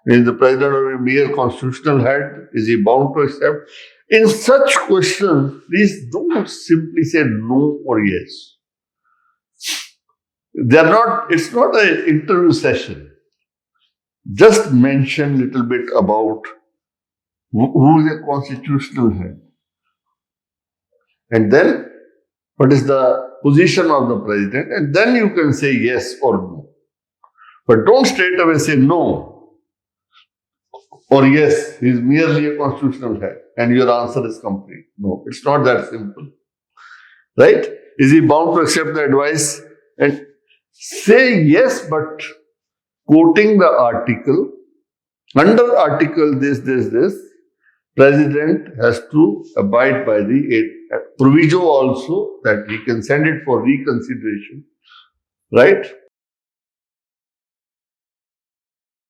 Is the president or a mere constitutional head? Is he bound to accept? In such questions, please don't simply say no or yes. It's not an interview session. Just mention a little bit about who is a constitutional head. And then, what is the position of the president? And then you can say yes or no. But don't straight away say no or yes, he is merely a constitutional head and your answer is complete. No, it's not that simple. Right? Is he bound to accept the advice? And say yes, but quoting the article, under article this, president has to abide by the proviso also that he can send it for reconsideration. Right?